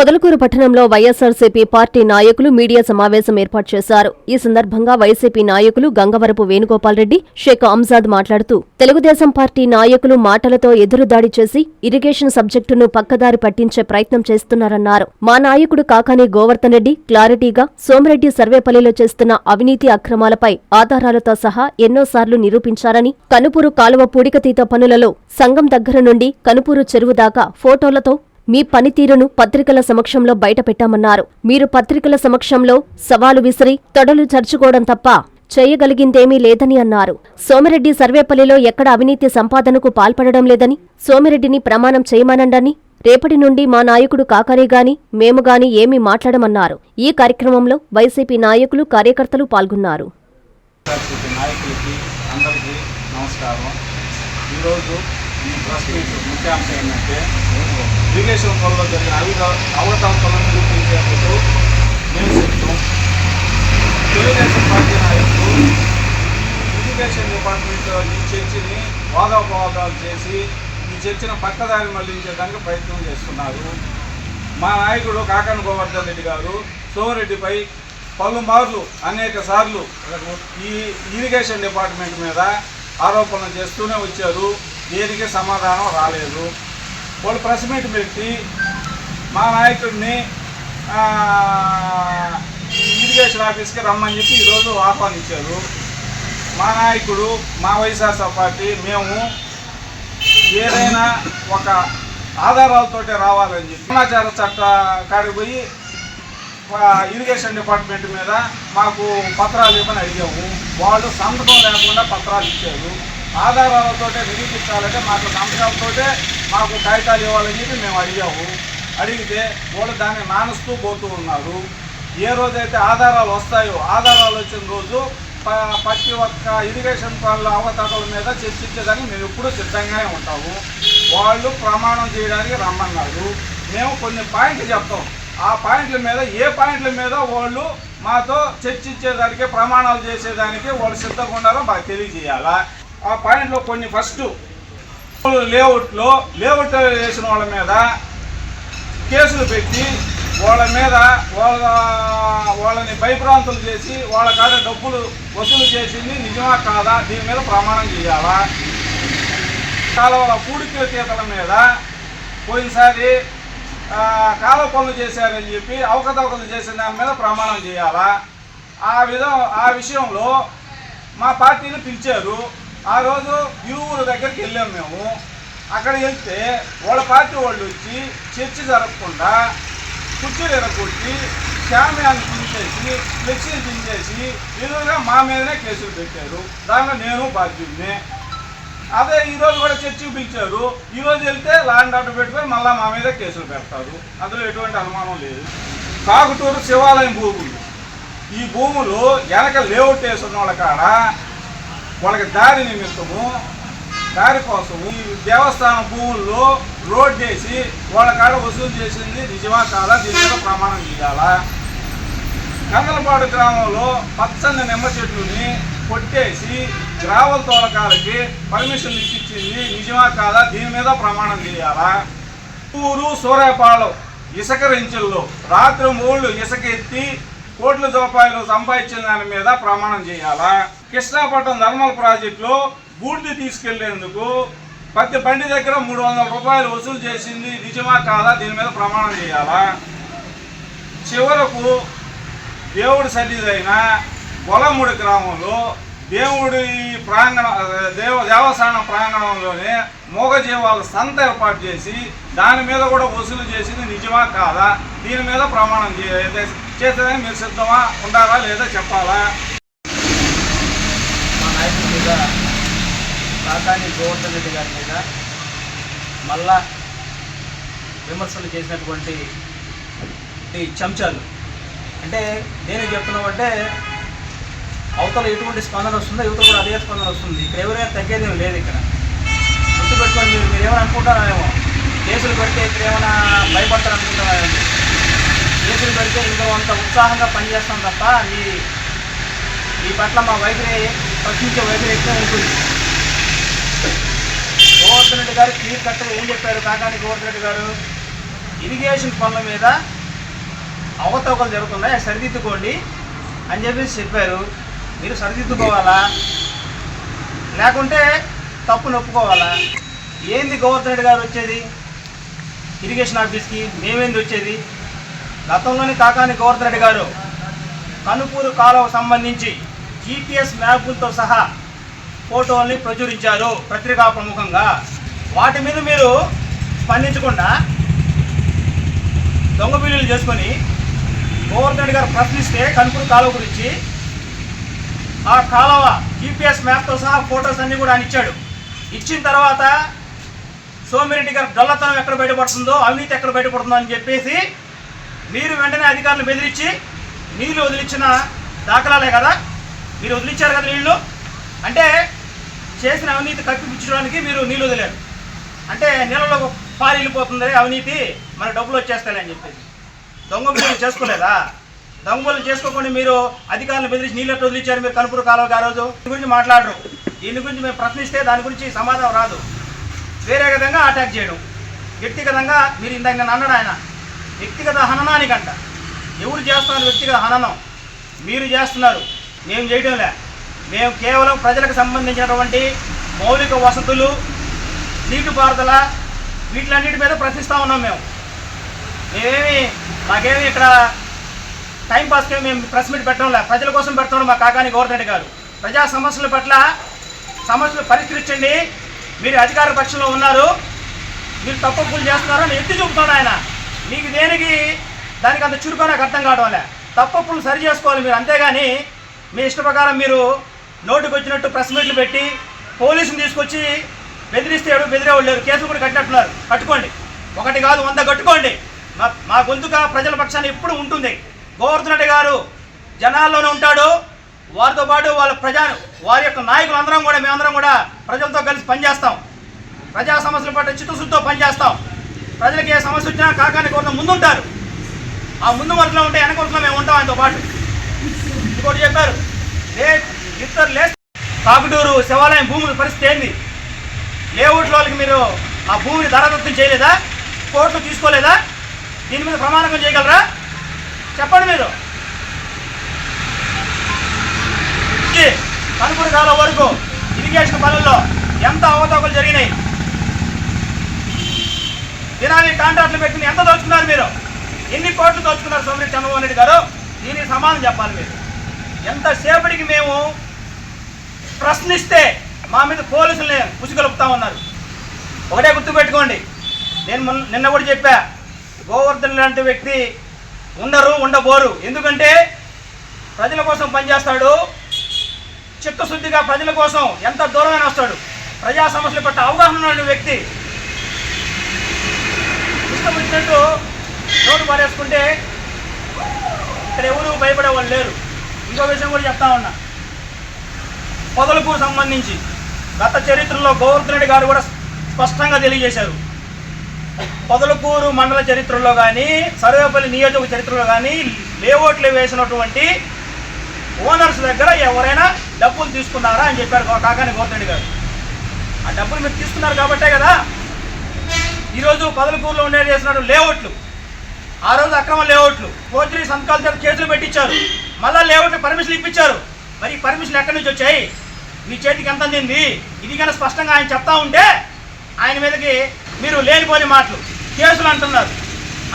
పొదలకూరు పట్టణంలో వైఎస్ఆర్సీపీ పార్టీ నాయకులు మీడియా సమావేశం ఏర్పాటు చేశారు. ఈ సందర్భంగా వైసీపీ నాయకులు గంగవరపు వేణుగోపాల్ రెడ్డి, షేక్ అంజాద్ మాట్లాడుతూ తెలుగుదేశం పార్టీ నాయకులు మాటలతో ఎదురుదాడి చేసి ఇరిగేషన్ సబ్జెక్టును పక్కదారి పట్టించే ప్రయత్నం చేస్తున్నారన్నారు. మా నాయకుడు కాకాని గోవర్ధన్ రెడ్డి క్లారిటీగా సోమిరెడ్డి సర్వేపల్లిలో చేస్తున్న అవినీతి అక్రమాలపై ఆధారాలతో సహా ఎన్నోసార్లు నిరూపించారని, కనుపూరు కాలువ పూడికతీత పనులలో సంఘం దగ్గర నుండి కనుపూరు చెరువు దాకా ఫోటోలతో మీ పనితీరును పత్రికల సమక్షంలో బయటపెట్టామన్నారు. మీరు పత్రికల సమక్షంలో సవాలు విసిరి తొడలు చర్చుకోవడం తప్ప చేయగలిగిందేమీ లేదని అన్నారు. సోమిరెడ్డి సర్వేపల్లిలో ఎక్కడ అవినీతి సంపాదనకు పాల్పడడం లేదని, సోమిరెడ్డిని ప్రమాణం చేయమనండని, రేపటి నుండి మా నాయకుడు కాకాని గాని మేము గాని ఏమీ మాట్లాడమన్నారు. ఈ కార్యక్రమంలో వైసీపీ నాయకులు, కార్యకర్తలు పాల్గొన్నారు. ఇరిగేషన్ పనుల్లో జరిగిన అవకతవకలను నిరూపించేందుకు మేము చెప్తాం. తెలుగుదేశం పార్టీ నాయకులు ఇరిగేషన్ డిపార్ట్మెంట్లో ఈ చర్చని వాదోపవాదాలు చేసి ఈ చర్చను పక్కదారి మళ్లించేదానికి ప్రయత్నం చేస్తున్నారు. మా నాయకుడు కాకాని గోవర్ధన్ రెడ్డి గారు సోమిరెడ్డిపై పలుమార్లు అనేక సార్లు ఈ ఇరిగేషన్ డిపార్ట్మెంట్ మీద ఆరోపణలు చేస్తూనే వచ్చారు. దేనికి సమాధానం రాలేదు. వాళ్ళు ప్రెస్ మీట్ పెట్టి మా నాయకుడిని ఇరిగేషన్ ఆఫీస్కి రమ్మని చెప్పి ఈరోజు ఆహ్వానించారు. మా నాయకుడు, మా వైఎస్ఆర్ పార్టీ మేము ఏదైనా ఒక ఆధారాలతోటే రావాలని చెప్పి సమాచార చట్ట కాడికి పోయి ఇరిగేషన్ డిపార్ట్మెంట్ మీద మాకు పత్రాలు ఇవ్వని అడిగాము. వాళ్ళు సంతకం లేకుండా పత్రాలు ఇచ్చారు. ఆధారాలతోటే నిరూపించాలంటే మాకు సంతకాలతోటే మాకు కాగితాలు ఇవ్వాలని చెప్పి మేము అడిగాము. అడిగితే వాళ్ళు దాన్ని నానుస్తూ పోతూ ఉన్నారు. ఏ రోజైతే ఆధారాలు వస్తాయో ఆధారాలు వచ్చిన రోజు ప్రతి ఒక్క ఇరిగేషన్ పనుల అవకతవకల మీద చర్చించేదానికి మేము ఎప్పుడూ సిద్ధంగానే ఉంటాము. వాళ్ళు ప్రమాణం చేయడానికి రమ్మన్నారు. మేము కొన్ని పాయింట్లు చెప్తాం. ఆ పాయింట్ల మీద ఏ పాయింట్ల మీద వాళ్ళు మాతో చర్చించేదానికి, ప్రమాణాలు చేసేదానికి వాళ్ళు సిద్ధంగా ఉన్నారో మాకు తెలియజేయాలా. ఆ పాయింట్లో కొన్ని ఫస్ట్ లేఅవుట్ వేసిన వాళ్ళ మీద కేసులు పెట్టి వాళ్ళ మీద వాళ్ళని భయభ్రాంతులు చేసి వాళ్ళ కాడ డబ్బులు వసూలు చేసింది నిజమా కాదా, దీని మీద ప్రమాణం చేయాలా. కాలువల పూడికతీతల మీద పోయినసారి కాలువ పనులు చేశారని చెప్పి అవకతవకలు చేసిన దాని మీద ప్రమాణం చేయాలా. ఆ విషయంలో మా పార్టీని పిలిచారు. ఆ రోజు ఇరువురు దగ్గరికి వెళ్ళాము మేము. అక్కడ వెళ్తే వాళ్ళ పార్టీ వాళ్ళు వచ్చి చర్చ జరగకుండా కుర్చీలు ఎరగొట్టి శామ్యాన్ని పించేసి ఫ్లెక్సీలు పించేసి ఎదురుగా మా మీదనే కేసులు పెట్టారు. దాంట్లో నేను బాధ్యుడినే. అదే ఈరోజు కూడా చర్చకు పిలిచారు. ఈరోజు వెళ్తే ల్యాండ్ ఆర్డర్ పెట్టుకొని మళ్ళీ మా మీద కేసులు పెడతారు. అందులో ఎటువంటి అనుమానం లేదు. కాకుటూరు శివాలయం భూములు, ఈ భూములు వెనక లేఅవుట్ వేసున్న వాళ్ళ కాడ వాళ్ళకి దారి నిమిత్తము, దారి కోసము ఈ దేవస్థానం భూముల్లో రోడ్ వేసి వాళ్ళ కాడ వసూలు చేసింది నిజమా కాదా, దీని మీద ప్రమాణం చేయాలా. కందలపాడు గ్రామంలో పచ్చని నిమ్మ చెట్లుని కొట్టేసి గ్రావెల్ తోలకాలకి పర్మిషన్ ఇప్పించింది నిజమా కాదా, దీని మీద ప్రమాణం చేయాలా. ఊరు సూర్యాపాలెం ఇసుక రెంచుల్లో రాత్రి 3 ఇసుక ఎత్తి కోట్ల రూపాయలు సంపాదించిన దాని మీద ప్రమాణం చేయాలా. కృష్ణాపట్నం ధర్మల్ ప్రాజెక్టులో బూడిది తీసుకెళ్లేందుకు ప్రతి బండి దగ్గర 300 రూపాయలు వసూలు చేసింది నిజమా కాదా, దీని మీద ప్రమాణం చేయాలా. చివరకు దేవుడి సన్నిధైన గొలముడి గ్రామంలో దేవుడి దేవస్థానం ప్రాంగణంలోనే మూగజీవాల సంత ఏర్పాటు చేసి దాని మీద కూడా వసూలు చేసింది నిజమా కాదా, దీని మీద ప్రమాణం చేసేదని మీరు సిద్ధమా ఉండాలా లేదా చెప్పాలా. మా నాయకుడి మీద కాకాని గోవర్ధన్ రెడ్డి గారి మీద మళ్ళా విమర్శలు చేసినటువంటి చెంచాలు అంటే నేను చెప్తున్నామంటే అవతల ఎటువంటి స్పందన వస్తుందో యువతలు కూడా అదే స్పందన వస్తుంది. ఇక్కడ ఎవరైనా తగ్గేదేమీ లేదు. ఇక్కడ గుర్తుపెట్టుకొని మీరు ఏమైనా అనుకుంటారేమో, కేసులు పెడితే ఇక్కడ ఏమైనా భయపడతారు అనుకుంటున్నారేమో. కేసులు పెడితే ఇంకా అంత ఉత్సాహంగా పనిచేస్తాం తప్ప ఈ పట్ల మా వైఖరి ప్రశ్నించే వైఖరి ఎక్కువ ఉంటుంది. గోవర్ధన్ రెడ్డి గారు క్లియర్ కట్గా ఏం చెప్పారు కాకాని గోవర్ధన్ రెడ్డి గారు, ఇరిగేషన్ పనుల మీద అవకతవకలు జరుగుతున్నాయి, సరిదిద్దుకోండి అని చెప్పేసి చెప్పారు. మీరు సరిదిద్దుకోవాలా లేకుంటే తప్పు నొప్పుకోవాలా? ఏంది గవర్నర్ గారు వచ్చేది ఇరిగేషన్ ఆఫీస్కి? మేమేంది వచ్చేది? గతంలోని కాకాని గోవర్ధన్ గారు కనుపూరు కాలువకు సంబంధించి GPS మ్యాపులతో సహా ఫోటోల్ని ప్రచురించారు పత్రికా ప్రముఖంగా. వాటి మీద మీరు స్పందించకుండా దొంగ బిల్లులు చేసుకొని గోవర్ధన్ గారు ప్రశ్నిస్తే కనుపూరు కాలువ గురించి ఆ కాలువ GPS మ్యాప్తో సహా ఫొటోస్ అన్నీ కూడా ఆయన ఇచ్చాడు. ఇచ్చిన తర్వాత సోమిరెడ్డి గారు డొల్లతనం ఎక్కడ బయటపడుతుందో, అవినీతి ఎక్కడ బయటపడుతుందో అని చెప్పేసి మీరు వెంటనే అధికారులను బెదిరించి నీళ్లు వదిలించిన దాఖలాలే కదా. మీరు వదిలించారు కదా నీళ్లు. అంటే చేసిన అవినీతి కప్పిపుచ్చడానికి మీరు నీళ్ళు వదిలేరు. అంటే నీళ్ళలో పాలు వెళ్ళిపోతుంది అవినీతి, మన డబ్బులు వచ్చేస్తాయి అని చెప్పేసి దొంగ బిల్లులు చేసుకోలేదా? దొంగ బిల్లులు చేసుకోకుండా మీరు అధికారులను బెదిరించి నీళ్ళు ఎట్లా వదిలించారు మీరు కనుపూరు కాలువకి? ఆ రోజు దీని గురించి మాట్లాడరు. దీని గురించి మేము ప్రశ్నిస్తే దాని గురించి సమాధానం రాదు. వేరే విధంగా అటాక్ చేయడం, వ్యక్తిగతంగా మీరు ఇందాక నేను అన్నాడు ఆయన వ్యక్తిగత హననానికంట. ఎవరు చేస్తున్నారు వ్యక్తిగత హననం? మీరు చేస్తున్నారు, మేము చేయడంలే. మేము కేవలం ప్రజలకు సంబంధించినటువంటి మౌలిక వసతులు, నీటిపారుదల వీటిలన్నిటి మీద ప్రశ్నిస్తూ ఉన్నాం. మాకేమి ఇక్కడ టైంపాస్కి మేము ప్రెస్ మీట్ పెట్టడంలే, ప్రజల కోసం పెడుతున్నాం. మా కాకాని గోవర్ధన్ గారు ప్రజా సమస్యల పట్ల సమస్యలు పరిష్కరించండి, మీరు అధికార పక్షంలో ఉన్నారు, మీరు తప్పులు చేస్తున్నారు అని ఎత్తి చూపుతున్నాడు ఆయన. మీకు దేనికి దానికి అంత చురుకో నాకు అర్థం కావడంలే. తప్పులు సరి చేసుకోవాలి మీరు, అంతేగాని మీ ఇష్ట ప్రకారం మీరు నోటుకు వచ్చినట్టు ప్రెస్ మీట్లు పెట్టి పోలీసుని తీసుకొచ్చి బెదిరిస్తే బెదిరేవాళ్ళు లేరు. కేసులు కూడా కట్టినట్టున్నారు. కట్టుకోండి, ఒకటి కాదు 100 కట్టుకోండి. మా గొంతుగా ప్రజల పక్షాన్ని ఎప్పుడు ఉంటుంది. గోవర్ధన్ రెడ్డి గారు జనాల్లోనే ఉంటాడు, వారితో పాటు వారి యొక్క నాయకులు అందరం కూడా మేమందరం కూడా ప్రజలతో కలిసి పనిచేస్తాం. ప్రజా సమస్యల పట్ల చిత్తశుద్ధితో పనిచేస్తాం. ప్రజలకు ఏ సమస్య వచ్చినా కాకాని గోవర్ధన్ ముందుంటారు. ఆ ముందు వరుసలో ఉంటే వెనక వరుసలో మేము ఉంటాం ఆయనతో పాటు. ఇంకోటి చెప్పారు, కాకుటూరు శివాలయం భూముల పరిస్థితి ఏంది? లేఅవుట్ల వాళ్ళకి మీరు ఆ భూమిని ధరదత్తం చేయలేదా? కోర్టులు తీసుకోలేదా? దీని మీద ప్రమాణం చేయగలరా? చెప్పండి మీరు. కనుపూరు కాలం వరకు ఇరిగేషన్ పనుల్లో ఎంత అవకతవకలు జరిగినాయి? దినానికి కాంట్రాక్టులు పెట్టుకుని ఎంత దోచుకున్నారు మీరు? ఎన్ని కోట్లు దోచుకున్నారు సోమిరెడ్డి చంద్రబాబు నాయుడు గారు? దీనికి సమాధానం చెప్పాలి మీరు. ఎంతసేపటికి మేము ప్రశ్నిస్తే మా మీద పోలీసుల్ని ఉసిగలుపుతా ఉన్నారు. ఒకటే గుర్తుపెట్టుకోండి, నేను నిన్న కూడా చెప్పా, గోవర్ధన్ లాంటి వ్యక్తి ఉండబోరు. ఎందుకంటే ప్రజల కోసం పనిచేస్తాడు, చిత్తశుద్ధిగా ప్రజల కోసం ఎంత దూరమైన వస్తాడు, ప్రజా సమస్యల పట్ల అవగాహన ఉన్న వ్యక్తి. ఇష్టం వచ్చినట్టు నోటు పారేసుకుంటే ఇక్కడ ఎవరు భయపడే వాళ్ళు లేరు. ఇంకో విషయం కూడా చెప్తా ఉన్నా, పొదలకు సంబంధించి గత చరిత్రలో గోవర్ధన్ రెడ్డి గారు కూడా స్పష్టంగా తెలియజేశారు. పొదలకూరు మండల చరిత్రలో కానీ సర్వేపల్లి నియోజక చరిత్రలో కానీ లేఅవుట్లు వేసినటువంటి ఓనర్స్ దగ్గర ఎవరైనా డబ్బులు తీసుకున్నారా అని చెప్పారు కాకాని గోవర్ధన్ రెడ్డి గారు. ఆ డబ్బులు మీరు తీసుకున్నారు కాబట్టే కదా ఈరోజు పొదలకూరులో ఉండే చేసినట్టు లేఅవుట్లు, ఆ రోజు అక్రమ లేఅవుట్లు, ఫోర్జరీ సంతకాల చేత కేసులు పెట్టించారు, మళ్ళీ లేఅవుట్లు పర్మిషన్లు ఇప్పించారు. మరి పర్మిషన్లు ఎక్కడి నుంచి వచ్చాయి? మీ చేతికి ఎంత అందింది? ఇది కన్నా స్పష్టంగా ఆయన చెప్తా ఉంటే ఆయన మీదకి మీరు లేనిపోని మాటలు, కేసులు అంటున్నారు,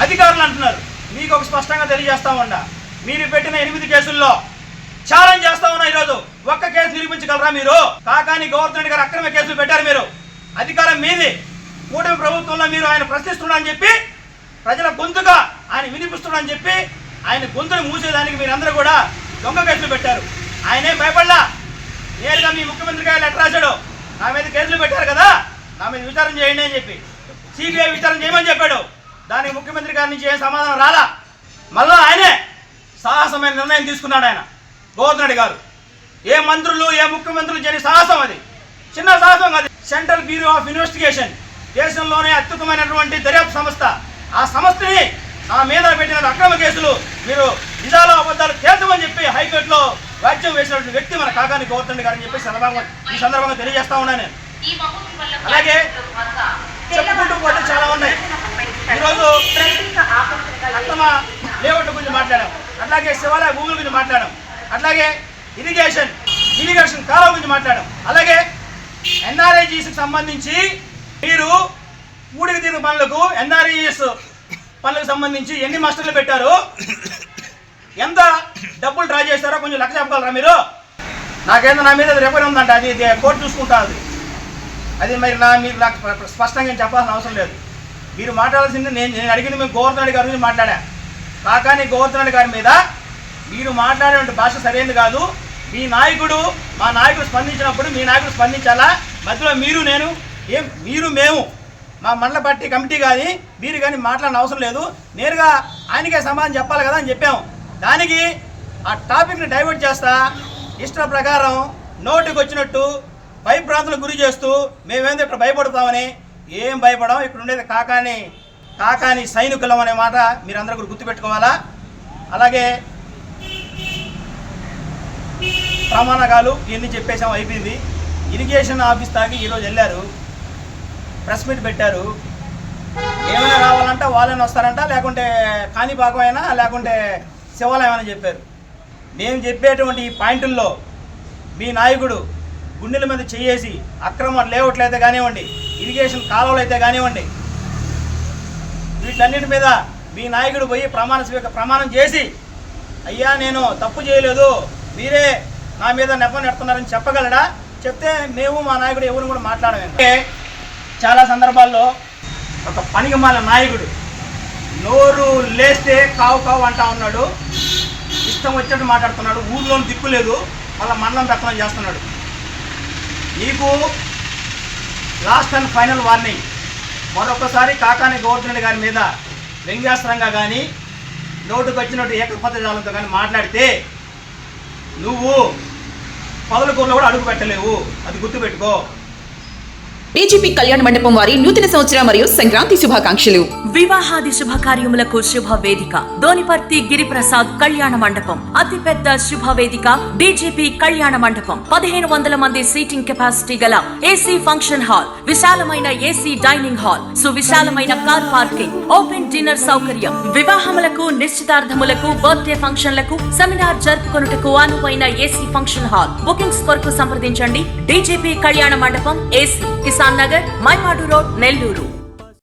అధికారులు అంటున్నారు. మీకు ఒక స్పష్టంగా తెలియజేస్తా ఉండా, మీరు పెట్టిన 8 కేసుల్లో ఛాలెంజ్ చేస్తా ఉన్నా ఈరోజు ఒక్క కేసు నిరూపించగలరా మీరు? కాకాని గోవర్ధన్ రెడ్డి గారు అక్రమ కేసులు పెట్టారు. మీరు అధికారం మీది, కూటమి ప్రభుత్వంలో మీరు ఆయన ప్రశ్నిస్తున్నారని చెప్పి ప్రజల గొంతుగా ఆయన వినిపిస్తున్నాడని చెప్పి ఆయన గొంతును మూసేదానికి మీరందరూ కూడా దొంగ కేసులు పెట్టారు. ఆయనే భయపడలా, నేరుగా మీ ముఖ్యమంత్రి గారు లెటర్ రాశాడు, నా మీద కేసులు పెట్టారు కదా, నా మీద విచారణ చేయండి అని చెప్పి సిబిఐ విచారణ చేయమని చెప్పాడు. దానికి ముఖ్యమంత్రి గారి నుంచి ఏం సమాధానం రాలా. మళ్ళా ఆయనే సాహసమైన నిర్ణయం తీసుకున్నాడు ఆయన గోవర్ధన్ రెడ్డి గారు. ఏ మంత్రులు ఏ ముఖ్యమంత్రులు చేయని సాహసం, అది చిన్న సాహసం కాదు. సెంట్రల్ బ్యూరో ఆఫ్ ఇన్వెస్టిగేషన్ దేశంలోనే అత్యుత్తమైనటువంటి దర్యాప్తు సంస్థ. ఆ సంస్థని నా మీద పెట్టిన అక్రమ కేసులు మీరు నిజాలు అబద్ధాలు తేల్చమని చెప్పి హైకోర్టులో వ్యాజ్యం వేసినటువంటి వ్యక్తి మన కాకాని గోవర్ధన్ రెడ్డి గారు అని చెప్పి ఈ సందర్భంగా తెలియజేస్తా ఉన్నాను నేను. అలాగే చెప్పుకుంటూ పోతే చాలా ఉన్నాయి. ఈరోజు అక్రమ లేఅవుట్ గురించి మాట్లాడాం, అట్లాగే శివాలయ భూముల గురించి మాట్లాడాం, అట్లాగే ఇరిగేషన్ కాలువ గురించి మాట్లాడాం, అలాగే ఎన్ఆర్ఐజీస్కి సంబంధించి మీరు ఊడికి తీరు పనులకు ఎన్ఆర్ఈఎస్ పనులకు సంబంధించి ఎన్ని మాస్టర్లు పెట్టారు, ఎంత డబ్బులు డ్రా చేస్తారో కొంచెం లెక్క చెప్పగలరా మీరు? నాకేందో నా మీద రిపేర్ ఉందంట, అది కోర్టు చూసుకుంటా. అది మరి మీరు నాకు స్పష్టంగా చెప్పాల్సిన అవసరం లేదు. మీరు మాట్లాడాల్సింది నేను అడిగింది మేము గోవర్ధన్ రెడ్డి గారి గురించి మాట్లాడా. కాకాని గోవర్ధన్ రెడ్డి గారి మీద మీరు మాట్లాడే భాష సరైనది కాదు. మా నాయకుడు స్పందించినప్పుడు మీ నాయకుడు స్పందించాలా? మధ్యలో మీరు మేము మా మండల పార్టీ కమిటీ కానీ మీరు కానీ మాట్లాడిన అవసరం లేదు. నేరుగా ఆయనకే సమాధానం చెప్పాలి కదా అని చెప్పాము. దానికి ఆ టాపిక్ని డైవర్ట్ చేస్తా ఇష్టం ప్రకారం నోటికి వచ్చినట్టు భయభ్రాంతులకు గురి చేస్తూ మేమేందో ఇక్కడ భయపడతామని. ఏం భయపడం, ఇక్కడ ఉండేది కాకాని సైనికులం అనే మాట మీరందరూ కూడా గుర్తుపెట్టుకోవాలా. అలాగే ప్రమాణాలు ఇవన్నీ చెప్పేసాం, అయిపోయింది. ఇరిగేషన్ ఆఫీస్ తాకి ఈరోజు వెళ్ళారు, ప్రెస్ మీట్ పెట్టారు. ఏమైనా రావాలంటే వాళ్ళని వస్తారంట, లేకుంటే కాణిపాకం అయినా లేకుంటే శివాలయం అని చెప్పారు. మేము చెప్పేటువంటి ఈ పాయింట్ల్లో మీ నాయకుడు గుండెల మీద చేసి అక్రమ లేఅవుట్లు అయితే కానివ్వండి, ఇరిగేషన్ కాలువలు అయితే కానివ్వండి, వీటన్నిటి మీద మీ నాయకుడు పోయి ప్రమాణం చేసి అయ్యా నేను తప్పు చేయలేదు, మీరే నా మీద నెపం నెడుతున్నారని చెప్పగలడా? చెప్తే మేము మా నాయకుడు ఎవరు కూడా మాట్లాడమే. చాలా సందర్భాల్లో ఒక పనికిమాల నాయకుడు నోరు లేస్తే కావు అంటా ఉన్నాడు, ఇష్టం వచ్చినట్టు మాట్లాడుతున్నాడు, ఊర్లో దిక్కు లేదు, మళ్ళీ మండలం పెత్తనం చేస్తున్నాడు. నీకు లాస్ట్ అండ్ ఫైనల్ వార్నింగ్, మరొకసారి కాకాని గోవర్ధన్ రెడ్డి గారి మీద వ్యంగ్యాస్త్రంగా కానీ నోటుకు వచ్చినట్టు ఏకపదజాలంతో కానీ మాట్లాడితే నువ్వు పదలకూరులో కూడా అడుగు పెట్టలేవు, అది గుర్తుపెట్టుకో. బీజేపీ కళ్యాణ మండపం వారి నూతన సంవత్సర మరియు సంక్రాంతి శుభాకాంక్షలు. వివాహాది శుభకార్యములకు శుభ వేదిక దోనిపర్తి గిరిప్రసాద్ కళ్యాణ మండపం. అతిపెద్ద శుభవేదిక బీజేపీ కళ్యాణ మండపం. 1500 మంది సీటింగ్ కెపాసిటీ గల ఏసీ ఫంక్షన్ హాల్, విశాలమైన ఏసీ డైనింగ్ హాల్, సువిశాలమైన కార్ పార్కింగ్, ఓపెన్ డిన్నర్ సౌకర్యం. వివాహములకు, నిశ్చితార్థములకు, బర్త్డే ఫంక్షన్లకు, సెమినార్ జరుపుకొనుటకు అనువైన ఏసీ ఫంక్షన్ హాల్. బుకింగ్స్ కొరకు సంప్రదించండి. బీజేపీ కళ్యాణ మండపం, ఏసీ, కిసాన్ నగర్, మైపాడు రోడ్, నెల్లూరు.